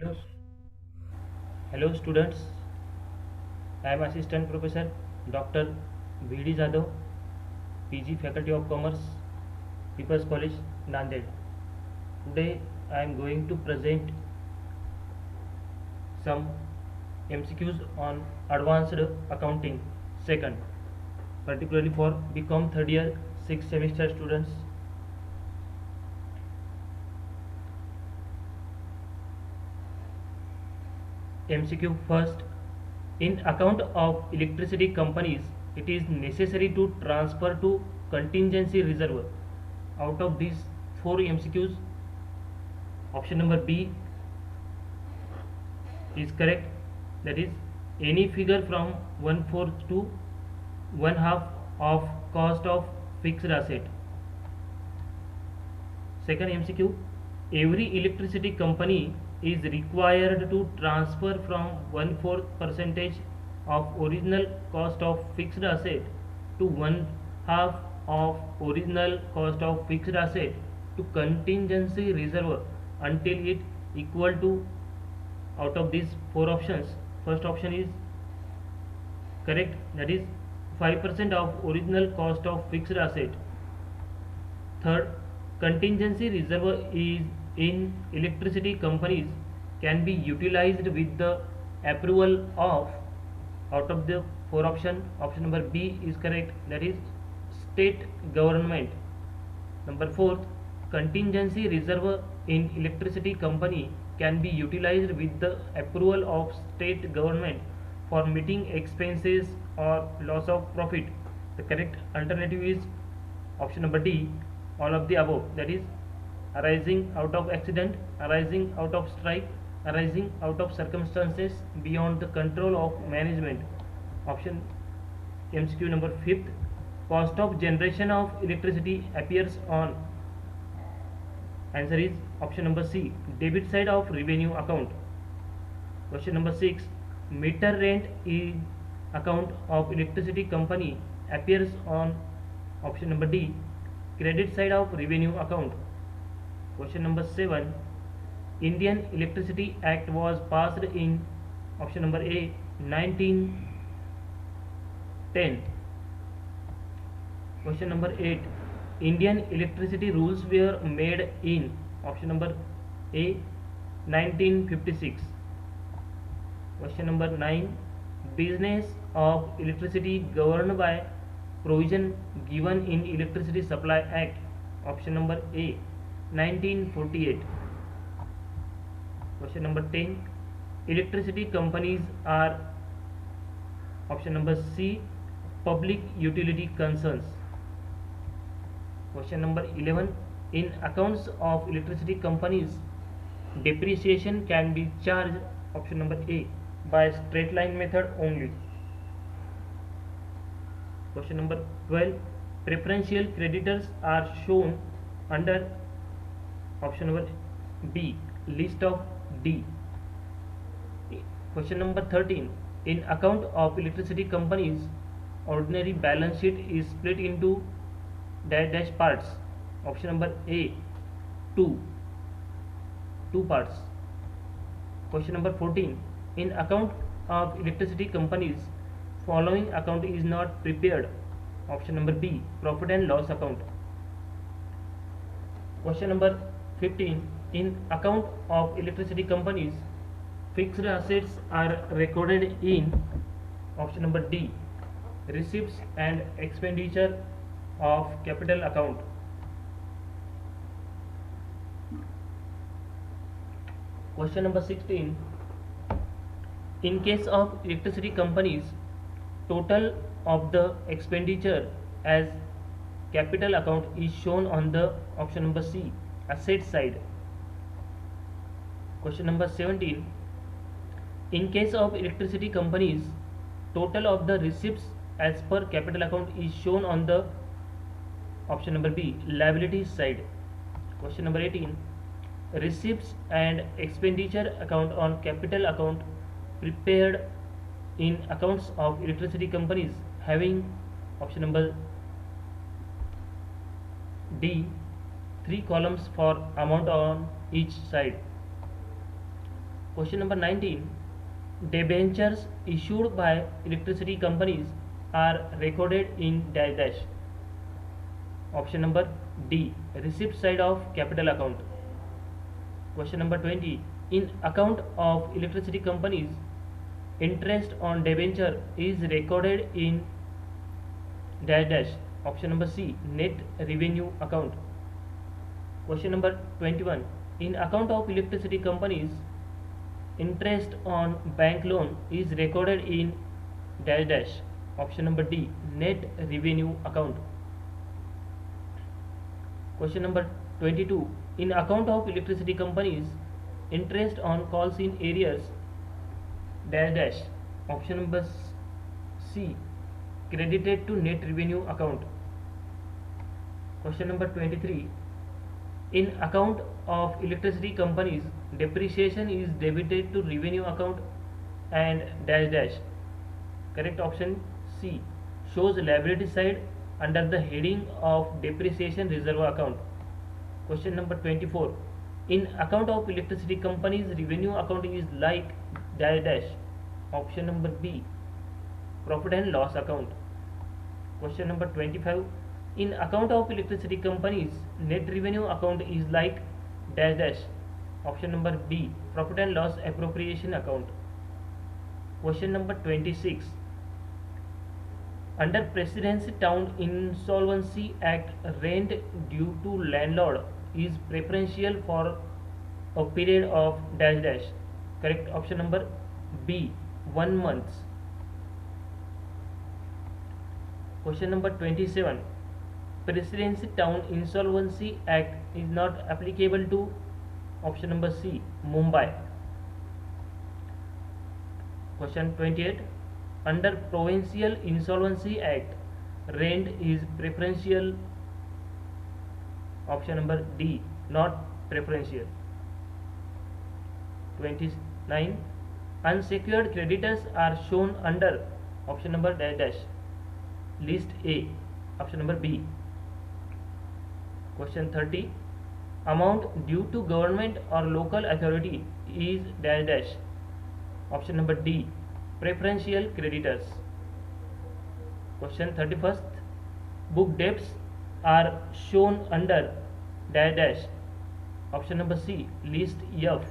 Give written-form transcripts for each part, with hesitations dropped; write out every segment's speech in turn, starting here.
Hello, hello students. I am Assistant Professor Dr. V.D. Jadhav, PG Faculty of Commerce, People's College, Nanded. Today I am going to present some MCQs on Advanced Accounting second, particularly for BCom third year 6th semester students. MCQ first. In account of electricity companies, it is necessary to transfer to contingency reserve. Out of these 4 MCQs, option number B is correct. That is, any figure from 1/4 to 1/2 of cost of fixed asset. Second MCQ, every electricity company is required to transfer from 1/4 percentage of original cost of fixed asset to 1/2 of original cost of fixed asset to contingency reserve until it equal to. Out of these 4 options, first option is correct, that is 5% of original cost of fixed asset. Third, contingency reserve is in electricity companies can be utilized with the approval of. Out of the 4 option number B is correct, that is state government. Number 4, contingency reserve in electricity company can be utilized with the approval of state government for meeting expenses or loss of profit. The correct alternative is option number D, all of the above, that is arising out of accident, arising out of strike, arising out of circumstances beyond the control of management. Option MCQ number 5th, cost of generation of electricity appears on. Answer is option number C, debit side of revenue account. Question number 6, meter rent in account of electricity company appears on. Option number D, credit side of revenue account. Question number 7, Indian Electricity Act was passed in. Option number A, 1910. Question number 8, Indian electricity rules were made in. Option number A, 1956. Question number 9, business of electricity governed by provision given in Electricity Supply Act. Option number A, 1948. Question number 10, electricity companies are. Option number C, public utility concerns. Question number 11, in accounts of electricity companies, depreciation can be charged. Option number A, by straight line method only. Question number 12, preferential creditors are shown under. Option number B, list of D. Question number 13, in account of electricity companies, ordinary balance sheet is split into dash parts. Option number A, 2 parts. Question number 14, in account of electricity companies, following account is not prepared. Option number B, profit and loss account. Question number 15, in account of electricity companies, fixed assets are recorded in. Option number D, receipts and expenditure of capital account. Question number 16, in case of electricity companies, total of the expenditure as capital account is shown on the. Option number C, asset side. Question number 17, in case of electricity companies, total of the receipts as per capital account is shown on the. Option number B, liabilities side. Question number 18, receipts and expenditure account on capital account prepared in accounts of electricity companies having. Option number D, 3 columns for amount on each side. Question number 19. Debentures issued by electricity companies are recorded in dash dash. Option number D. Receipt side of capital account. Question number 20. In account of electricity companies, interest on debenture is recorded in dash dash. Option number C. Net revenue account. Question number 21. In account of electricity companies, interest on bank loan is recorded in dash dash. Option number D. Net revenue account. Question number 22. In account of electricity companies, interest on calls in areas dash dash. Option number C. Credited to net revenue account. Question number 23. In account of electricity companies, depreciation is debited to revenue account and dash dash. Correct option C. Shows liability side under the heading of depreciation reserve account. Question number 24. In account of electricity companies, revenue account is like dash dash. Option number B. Profit and loss account. Question number 25. In account of electricity companies, net revenue account is like dash dash. Option number B. Profit and loss appropriation account. Question number 26. Under Presidency Town Insolvency Act, rent due to landlord is preferential for a period of dash dash. Correct option number B. 1 month. Question number 27. Presidency Town Insolvency Act is not applicable to option number C. Mumbai. Question 28. Under Provincial Insolvency Act, rent is preferential. Option number D. Not preferential. 29. Unsecured creditors are shown under option number dash dash. List A. Option number B. Question 30. Amount due to government or local authority is dash dash. Option number D. Preferential creditors. Question 31st. Book debts are shown under dash dash. Option number C. List F.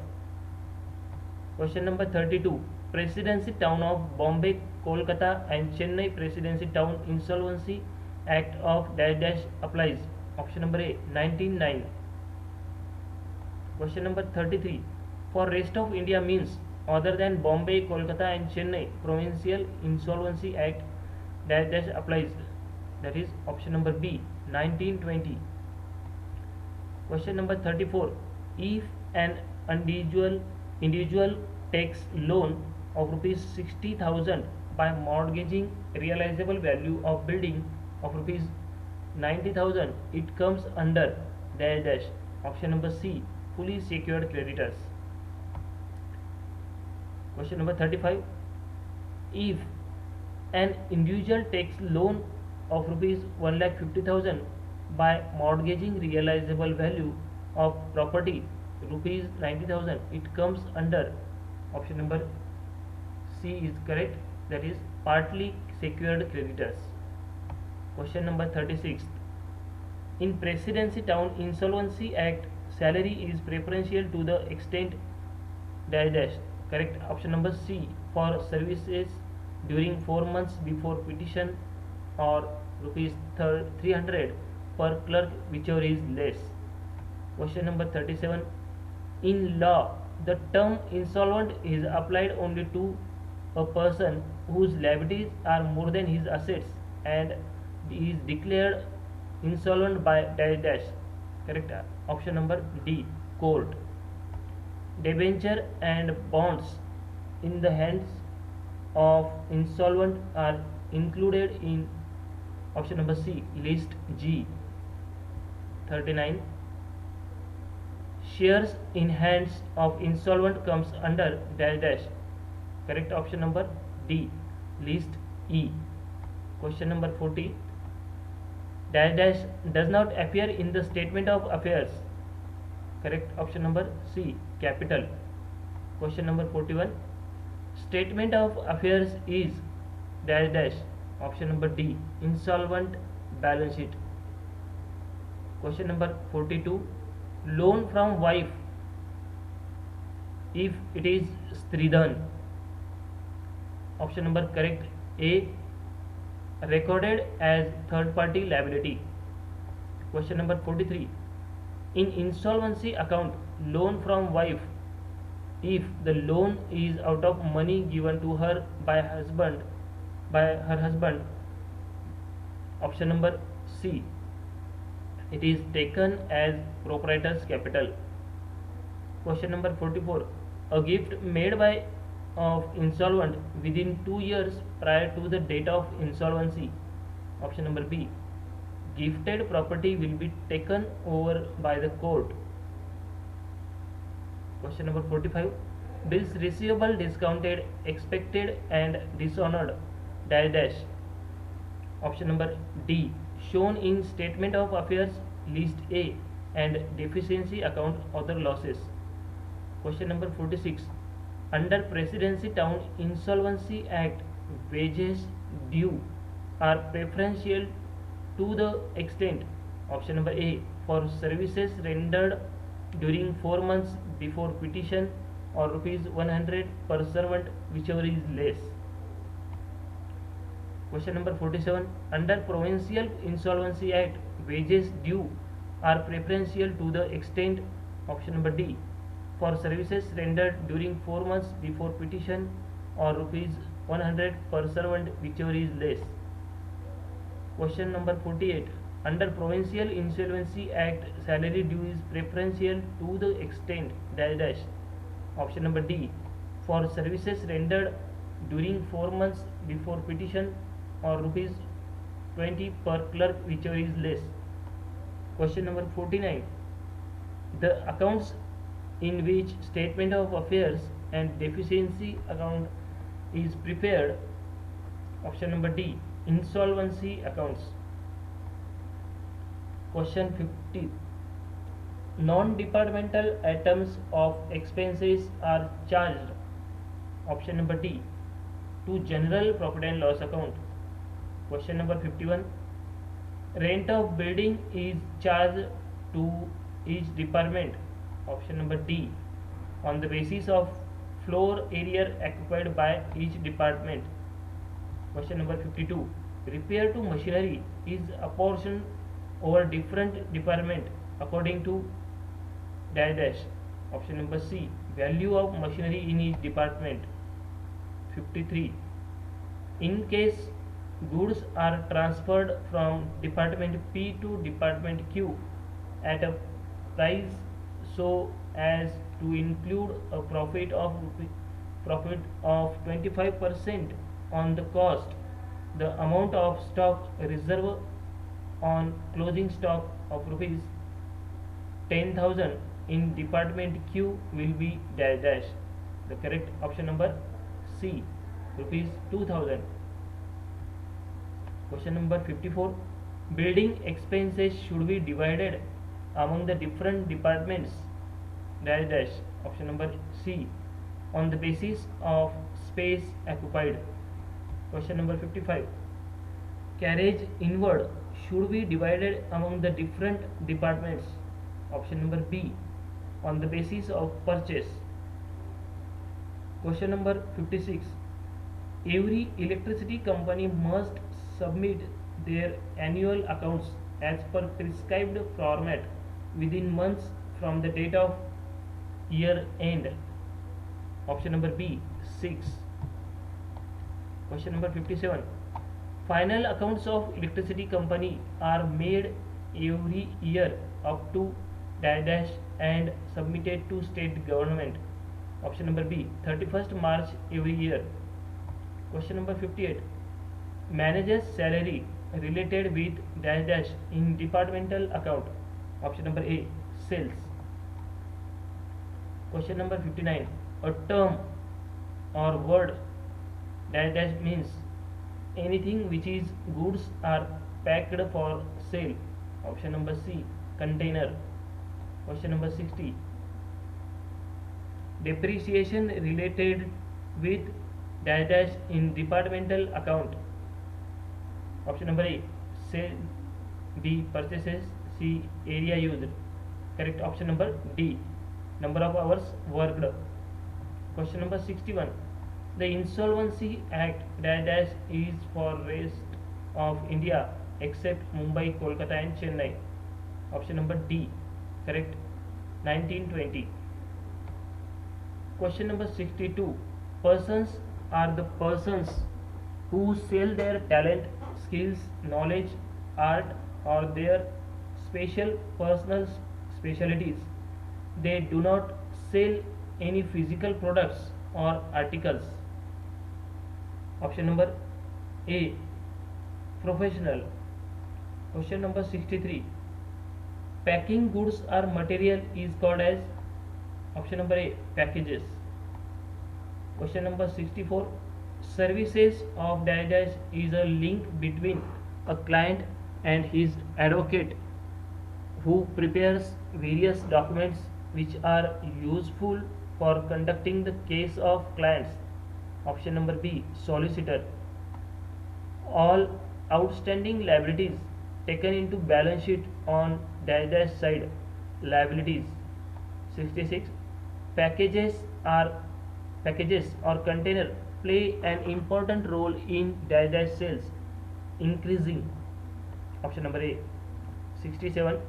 Question number 32. Presidency Town of Bombay, Kolkata and Chennai Presidency Town Insolvency Act of dash dash applies. Option number A. 1909. Question number 33. For rest of India means other than Bombay, Kolkata and Chennai Provincial Insolvency Act dash dash applies. That is option number B. 1920. Question number 34. If an individual takes loan of rupees 60,000 by mortgaging realizable value of building of rupees 90,000, it comes under dash dash. Option number C. Fully secured creditors. Question number 35. If an individual takes loan of rupees 1,50,000 by mortgaging realizable value of property rupees 90,000, it comes under option number C is correct, that is partly secured creditors. Question number 36. In Presidency Town Insolvency Act, salary is preferential to the extent dash dash. Correct option number C. For services during 4 months before petition or rupees 300 per clerk, whichever is less. Question number 37. In law, the term insolvent is applied only to a person whose liabilities are more than his assets and is declared insolvent by dash dash. Correct option number D. Court. Debenture and bonds in the hands of insolvent are included in option number C. List G. 39. Shares in hands of insolvent comes under dash dash. Correct option number D. List E. Question number 40. Dash dash does not appear in the statement of affairs. Correct option number C. Capital. Question number 41. Statement of affairs is dash dash. Option number D. Insolvent balance sheet. Question number 42. Loan from wife if it is Stridhan. Option number correct A. Recorded as third party liability. Question number 43. In insolvency account, loan from wife if the loan is out of money given to her by her husband. Option number C. It is taken as proprietor's capital. Question number 44. A gift made by of insolvent within 2 years prior to the date of insolvency. Option number B. Gifted property will be taken over by the court. Question number 45. Bills receivable discounted, expected and dishonored dash dash. Option number D. Shown in statement of affairs list A and deficiency account other losses. Question number 46. Under Presidency Town Insolvency Act, wages due are preferential to the extent. Option number A. For services rendered during 4 months before petition or rupees 100 per servant, whichever is less. Question number 47. Under Provincial Insolvency Act, wages due are preferential to the extent. Option number D. For services rendered during 4 months before petition or rupees 100 per servant, whichever is less. Question number 48. Under Provincial Insolvency Act, salary due is preferential to the extent dash dash. Option number D. For services rendered during 4 months before petition or rupees 20 per clerk, whichever is less. Question number 49. The accounts in which statement of affairs and deficiency account is prepared. Option number D. Insolvency accounts. Question 50. Non-departmental items of expenses are charged. Option number D. To general profit and loss account. Question number 51. Rent of building is charged to each department. Option number D. On the basis of floor area occupied by each department. Question number 52. Repair to machinery is apportioned over different department according to dash dash. Option number C. Value of machinery in each department. 53. In case goods are transferred from department P to department Q at a price so as to include a profit of 25% on the cost, the amount of stock reserve on closing stock of rupees 10,000 in department Q will be dash dash. The correct option number C, rupees 2,000. Question number 54. Building expenses should be divided among the different departments dash dash. Option number C, on the basis of space occupied. Question number 55. Carriage inward should be divided among the different departments. Option number B, on the basis of purchase. Question number 56. Every electricity company must submit their annual accounts as per prescribed format within months from the date of year end. Option number B, 6. Question number 57. Final accounts of electricity company are made every year up to dash dash and submitted to state government. Option number B, 31st March every year. Question number 58. Manager's salary related with dash dash in departmental account. Option number A, sales. Question number 59. A term or word dash dash means anything which is goods are packed for sale. Option number C, container. Question number 60. depreciation related with dash dash in departmental account. Option number A, sale. B, purchases. C, area used. Correct option number D, number of hours worked. Question number 61. The Insolvency Act dash dash is for rest of India except Mumbai, Kolkata and Chennai. Option number D, correct, 1920. Question number 62. Persons are the persons who sell their talent, skills, knowledge, art or their special personal specialties. They do not sell any physical products or articles. Option number A, professional. Question number 63. Packing goods or material is called as. Option number A, packages. Question number 64. Services of dash dash is a link between a client and his advocate who prepares various documents which are useful for conducting the case of clients. Option number B, solicitor. All outstanding liabilities taken into balance sheet on dash dash side, liabilities. 66. Packages or container play an important role in dash dash sales, increasing. Option number A. 67.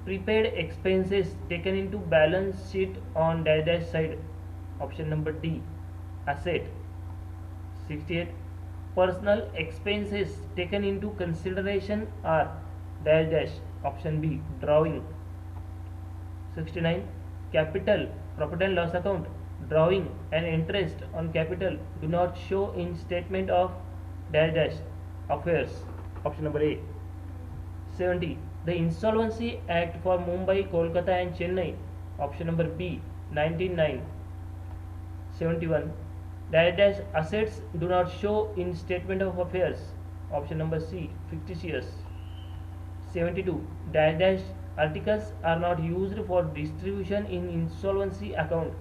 Prepaid expenses taken into balance sheet on dash dash side. Option number D, asset. 68. Personal expenses taken into consideration are dash dash. Option B, drawing. 69. Capital, profit and loss account, drawing and interest on capital do not show in statement of dash dash affairs. Option number A. 70. The Insolvency Act for Mumbai, Kolkata and Chennai. Option number B, 1909. 71. Dash dash assets do not show in statement of affairs. Option number C, fictitious. 72. Dash dash articles are not used for distribution in insolvency account.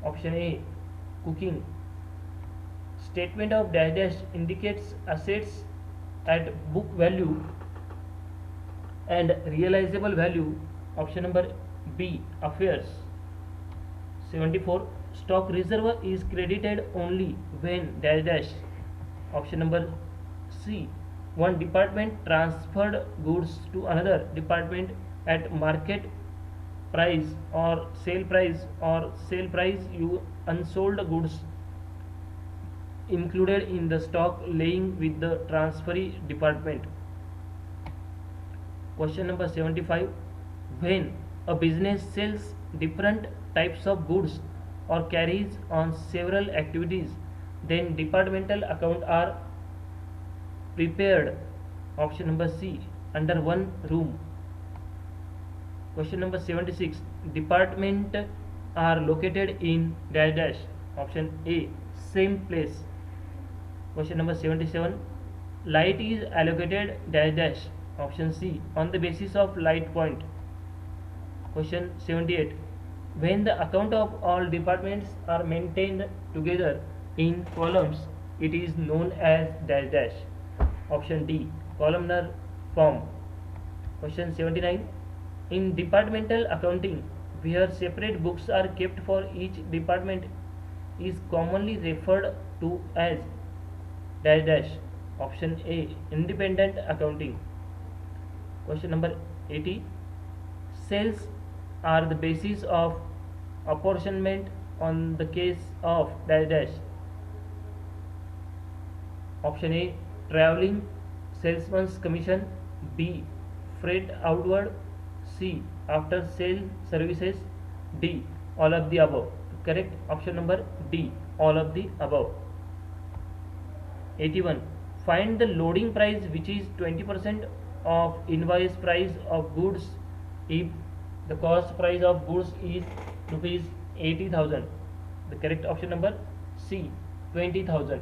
Option A, cooking. Statement of dash dash indicates assets at book value and realizable value. Option number B, affairs. 74. Stock reserve is credited only when dash dash. Option number C, one department transferred goods to another department at market price or sale price you unsold goods included in the stock laying with the transferee department. Question number 75. When a business sells different types of goods or carries on several activities, then departmental accounts are prepared. Option number C, under one room. Question number 76. Department are located in dash dash. Option A, same place. Question number 77. Light is allocated dash dash. Option C, on the basis of light point. Question 78. When the account of all departments are maintained together in columns, it is known as dash dash. Option D, columnar form. Question 79. In departmental accounting, where separate books are kept for each department, is commonly referred to as dash dash. Option A, independent accounting. Question number 80. Sales are the basis of apportionment on the case of dash dash. Option A, traveling salesman's commission. B, freight outward. C, after sale services. D, all of the above. Correct option number D, all of the above. 81. Find the loading price which is 20% of invoice price of goods if the cost price of goods is rupees 80,000. The correct option number C, 20,000.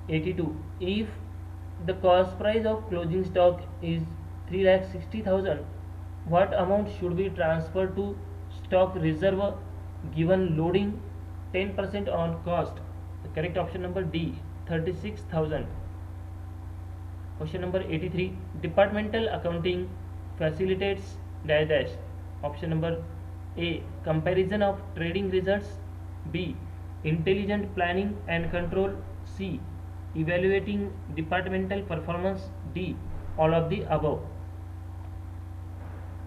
82. If the cost price of closing stock is 3,60,000, What amount should be transferred to stock reserve given loading 10% on cost? The correct option number D, 36,000. Question number 83. Departmental accounting facilitates dash dash. Option number A, comparison of trading results. B, intelligent planning and control. C, evaluating departmental performance. D, all of the above.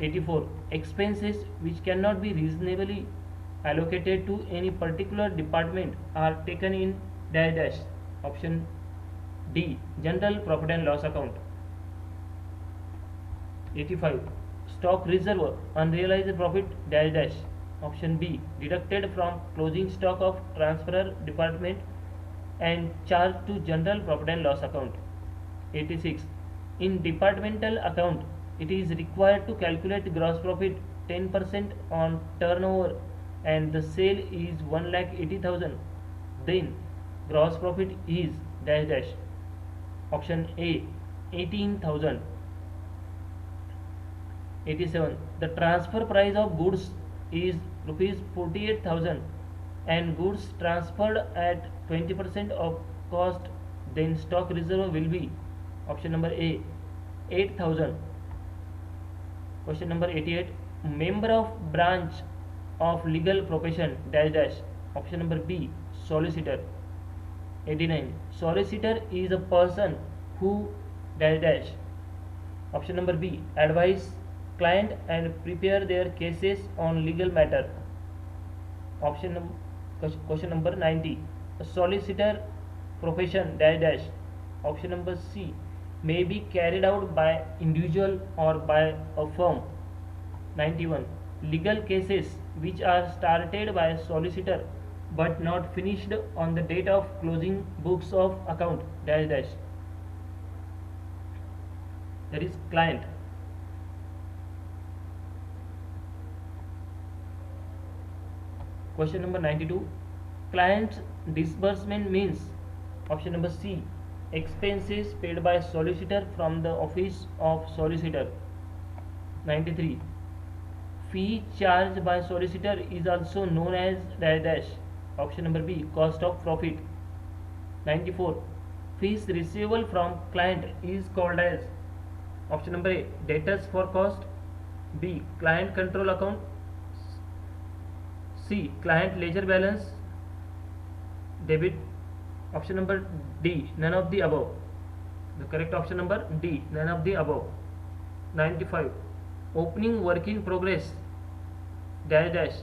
84. Expenses which cannot be reasonably allocated to any particular department are taken in dash dash. Option D, general profit and loss account. 85. Stock reserve unrealized profit dash dash. Option B, deducted from closing stock of transferor department and charged to general profit and loss account. 86. In departmental account, it is required to calculate gross profit 10% on turnover and the sale is 1,80,000. Then gross profit is dash dash. Option A, 18,000. 87. The transfer price of goods is rupees 48,000 and goods transferred at 20% of cost, then stock reserve will be option number A, 8,000. Question number 88. Member of branch of legal profession dash dash. Option number B, solicitor. 89. Solicitor is a person who dash dash. Option number B, advise client and prepare their cases on legal matter. Question number 90. A solicitor profession dash dash. Option number C, may be carried out by individual or by a firm. 91. Legal cases which are started by a solicitor but not finished on the date of closing books of account dash dash. That is client. Question number 92. Client's disbursement means option number C, expenses paid by solicitor from the office of solicitor. 93. Fee charged by solicitor is also known as dash dash. Option number B, cost of profit. 94. Fees receivable from client is called as option number A, debtors for cost. B, client control account. C, client ledger balance debit. Option number D, none of the above. The correct option number D, none of the above. 95. Opening work in progress dash dash.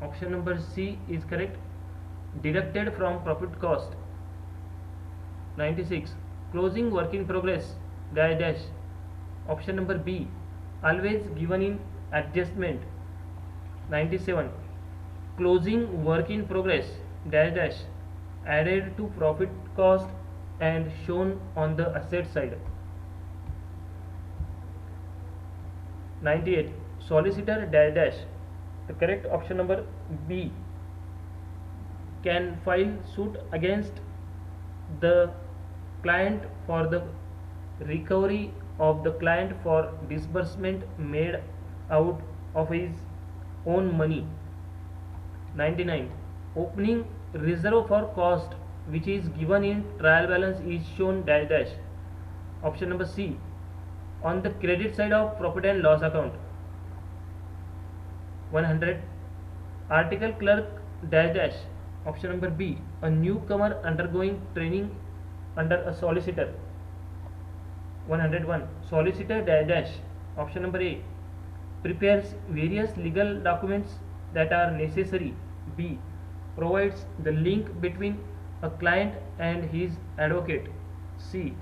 Option number C is correct, deducted from profit cost. 96. Closing work in progress dash dash. Option number B, always given in adjustment. 97. Closing work in progress dash dash, added to profit cost and shown on the asset side. 98. Solicitor dash dash. The correct option number B, can file suit against the client for the recovery of the client for disbursement made out of his own money. 99. Opening reserve for cost which is given in trial balance is shown dash dash. Option number C, on the credit side of profit and loss account. 100. Article clerk dash dash. Option number B, a newcomer undergoing training under a solicitor. 101. Solicitor dash dash. Option number A, prepares various legal documents that are necessary. B, provides the link between a client and his advocate. C,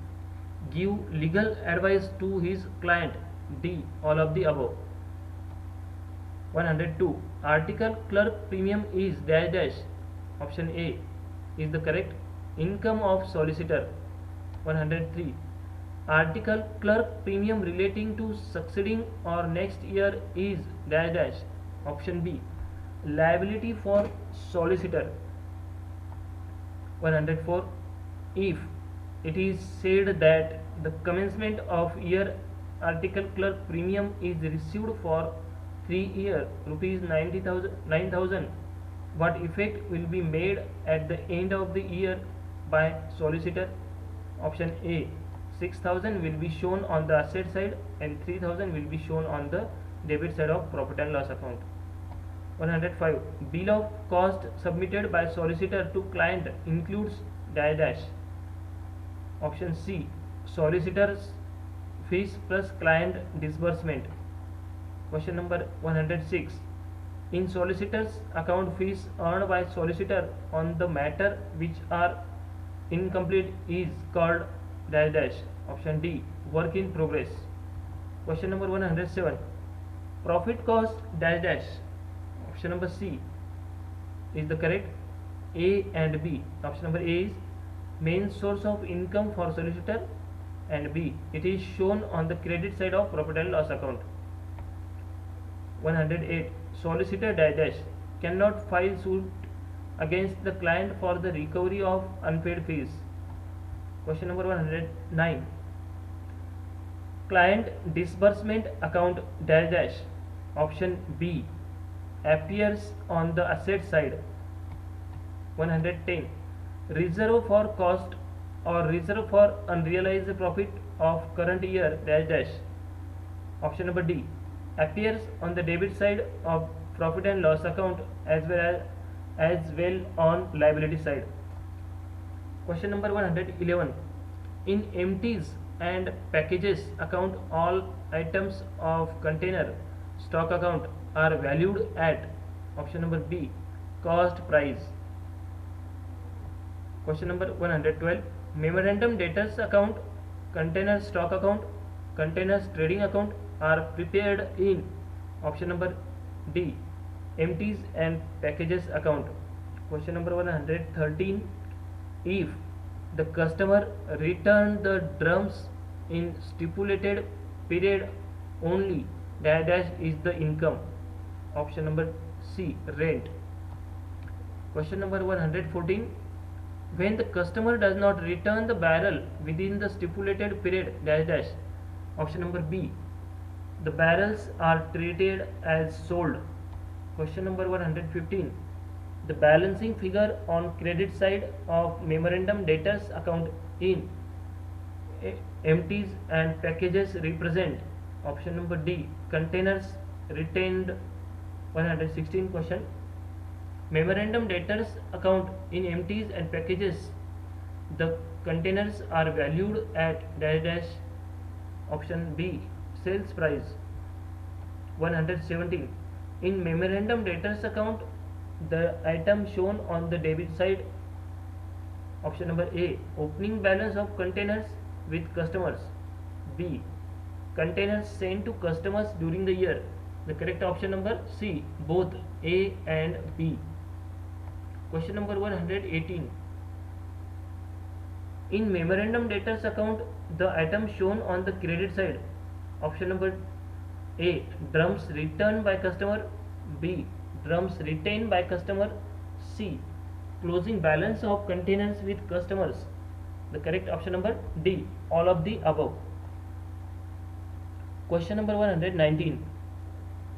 give legal advice to his client. D, all of the above. 102. Article clerk premium is dash dash. Option A is the correct, income of solicitor. 103. Article clerk premium relating to succeeding or next year is dash dash. Option B, liability for solicitor. 104. If it is said that the commencement of year article clerk premium is received for 3 years, rupees 9,000. What effect will be made at the end of the year by solicitor? Option A, 6,000 will be shown on the asset side and 3,000 will be shown on the debit side of profit and loss account. 105. Bill of cost submitted by solicitor to client includes dash dash. Option C, solicitor's fees plus client disbursement. Question number 106. In solicitor's account, fees earned by solicitor on the matter which are incomplete is called dash dash. Option D, work in progress. Question number 107. Profit cost dash dash. Option number C is the correct. A and B. Option number A is main source of income for solicitor, and B, it is shown on the credit side of profit and loss account. 108. Solicitor dash dash cannot file suit against the client for the recovery of unpaid fees. Question number 109. Client disbursement account dash dash. Option B appears on the asset side. 110. Reserve for cost or reserve for unrealized profit of current year dash dash. Option number D appears on the debit side of profit and loss account as well on liability side. Question number 111. In empties and packages account, all items of container stock account are valued at option number B cost price. Question number 112. Memorandum debtors account, container stock account, containers trading account are prepared in option number D empties and packages account. Question number 113. If the customer returned the drums in stipulated period only, dash dash is the income. Option number C rent. Question number 114. When the customer does not return the barrel within the stipulated period dash dash. Option number B, the barrels are treated as sold. Question number 115. The balancing figure on credit side of memorandum debtors account in empties and packages represent option number D containers retained. 116 question. Memorandum debtors account in empties and packages, the containers are valued at dash dash. Option B sales price. 117. In memorandum debtors account, the item shown on the debit side, option number A opening balance of containers with customers, B containers sent to customers during the year. The correct option number C both A and B. Question number 118. In memorandum debtors account, the item shown on the credit side, option number A drums returned by customer, B drums retained by customer, C closing balance of containers with customers. The correct option number D all of the above. Question number 119.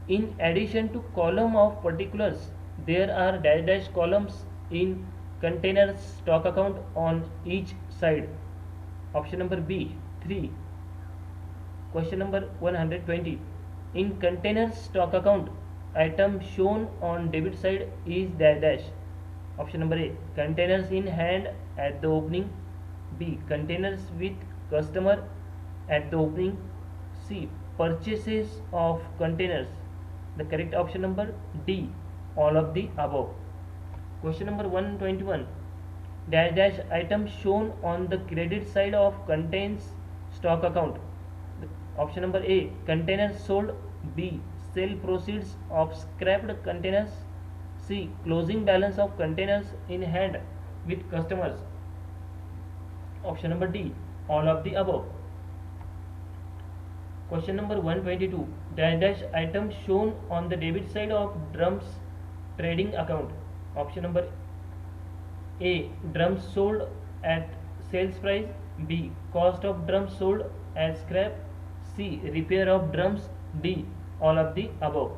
In addition to column of particulars, there are dash dash columns in container stock account on each side. Option number B 3. Question number 120. In container stock account, item shown on debit side is dash dash. Option number A containers in hand at the opening, B containers with customer at the opening, C purchases of containers. The correct option number D all of the above. Question number 121. Dash dash item shown on the credit side of contains stock account. Option number A containers sold, B sale proceeds of scrapped containers, C closing balance of containers in hand with customers. Option number D all of the above. Question number 122. Dash dash item shown on the debit side of drums trading account. Option number A drums sold at sales price, B cost of drums sold as scrap, C. Repair of drums. D. All of the above.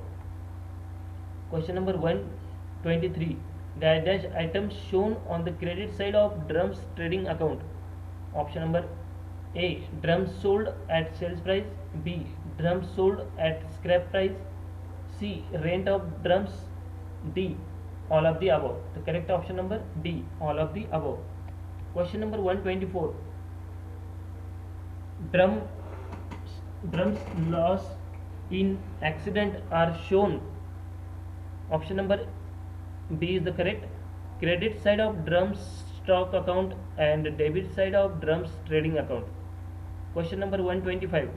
Question number 123. Dash dash items shown on the credit side of drums trading account. Option number A. Drums sold at sales price. B. Drums sold at scrap price. C. Rent of drums. D. All of the above. The correct option number D. All of the above. Question number 124. Drums loss in accident are shown. Option number B is the correct. Credit side of drums stock account and debit side of drums trading account. Question number 125.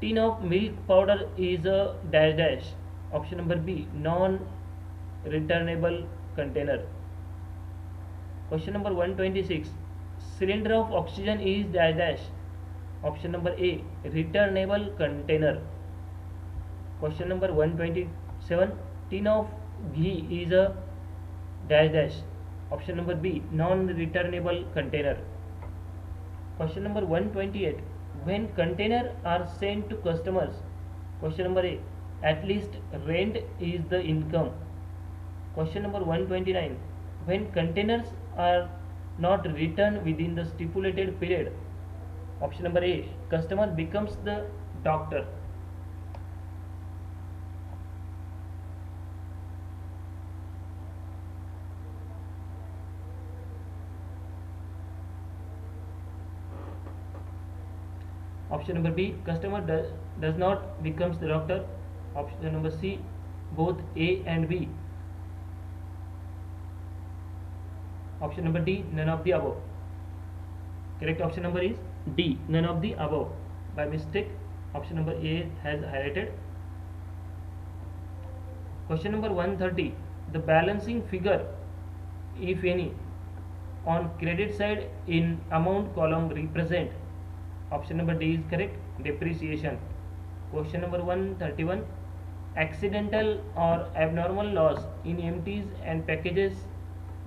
Tin of milk powder is a dash dash. Option number B, non-returnable container. Question number 126. Cylinder of oxygen is dash dash. Option number A, returnable container. Question number 127. Tin of ghee is a dash dash. Option number B, non-returnable container. Question number 128. When containers are sent to customers, question number A, at least rent is the income. Question number 129. When containers are not returned within the stipulated period, option number A, customer becomes the doctor. Option number B, customer does not becomes the doctor. Option number C, both A and B. Option number D, none of the above. Correct option number is D, none of the above. By mistake, option number A has highlighted. Question number 130. The balancing figure, if any, on credit side in amount column represent. Option number D is correct, depreciation. Question number 131. Accidental or abnormal loss in empties and packages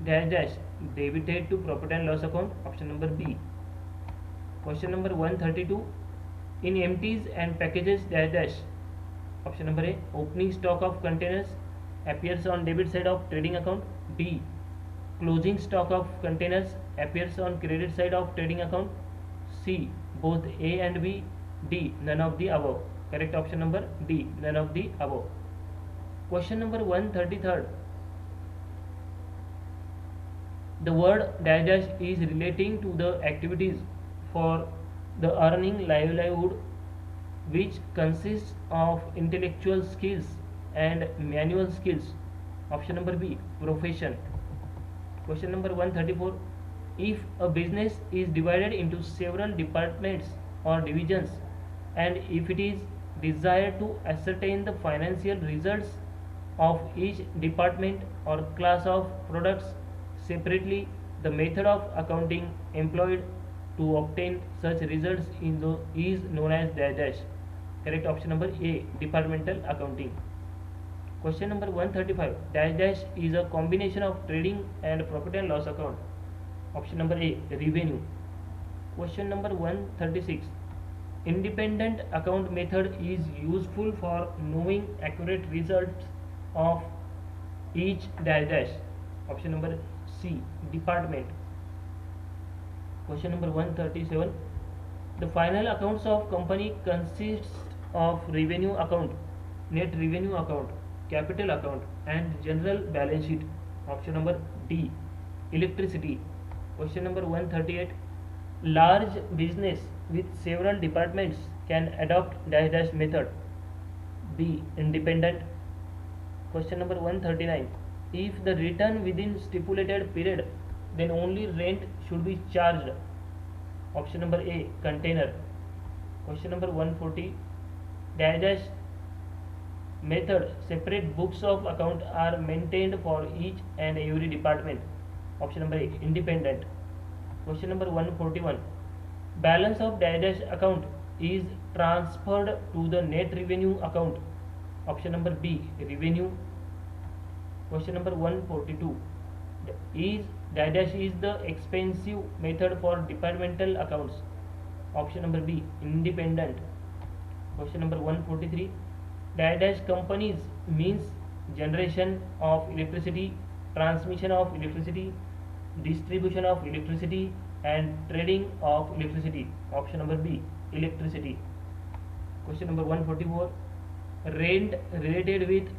dash dash debited to profit and loss account. Option number B. Question number 132. In empties and packages dash dash. Option number A, opening stock of containers appears on debit side of trading account. B, closing stock of containers appears on credit side of trading account. C, both A and B. D, none of the above. Correct option number D, none of the above. Question number 133. The word dash dash is relating to the activities for the earning livelihood, which consists of intellectual skills and manual skills. Option number B, profession. Question number 134. If a business is divided into several departments or divisions, and if it is desired to ascertain the financial results of each department or class of products separately, the method of accounting employed to obtain such results is known as dash dash. Correct option number A, departmental accounting. Question number 135. Dash dash is a combination of trading and profit and loss account. Option number A, revenue. Question number 136. Independent account method is useful for knowing accurate results of each dash dash. Option number C, department. Question number 137. The final accounts of company consists of revenue account, net revenue account, capital account and general balance sheet. Option number D, electricity. Question number 138. Large business with several departments can adopt dash dash method. B, independent. Question number 139. If the return within stipulated period, then only rent should be charged. Option number A, container. Question number 140. Dash dash method separate books of account are maintained for each and every department. Option number A, independent. Question number 141. Balance of dash dash account is transferred to the net revenue account. Option number B, revenue. Question number 142. Is dash dash is the expensive method for departmental accounts. Option number B, independent. Question number 143. Dash companies means generation of electricity, transmission of electricity, distribution of electricity, and trading of electricity. Option number B, electricity. Question number 144. Rent related with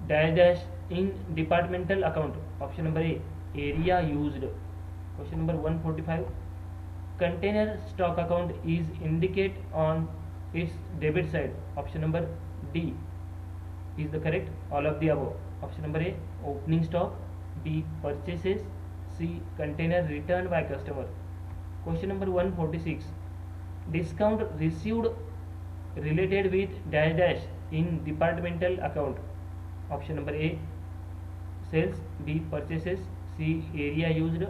dash in departmental account. Option number A, area used. Question number 145. Container stock account is indicate on its debit side. Option number D is the correct. All of the above. Option number A, opening stock. B, purchases. C, container returned by customer. Question number 146. Discount received related with dash in departmental account. Option number A, sales. B, purchases. C, area used.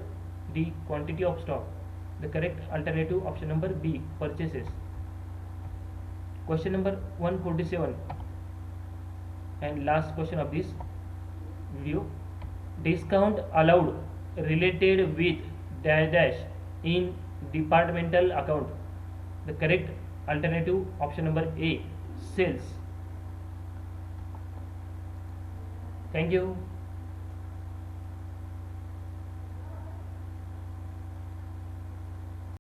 D, quantity of stock. The correct alternative option number B, purchases. Question number 147 and last question of this video. Discount allowed related with dash in departmental account. The correct alternative option number A, sales. Thank you.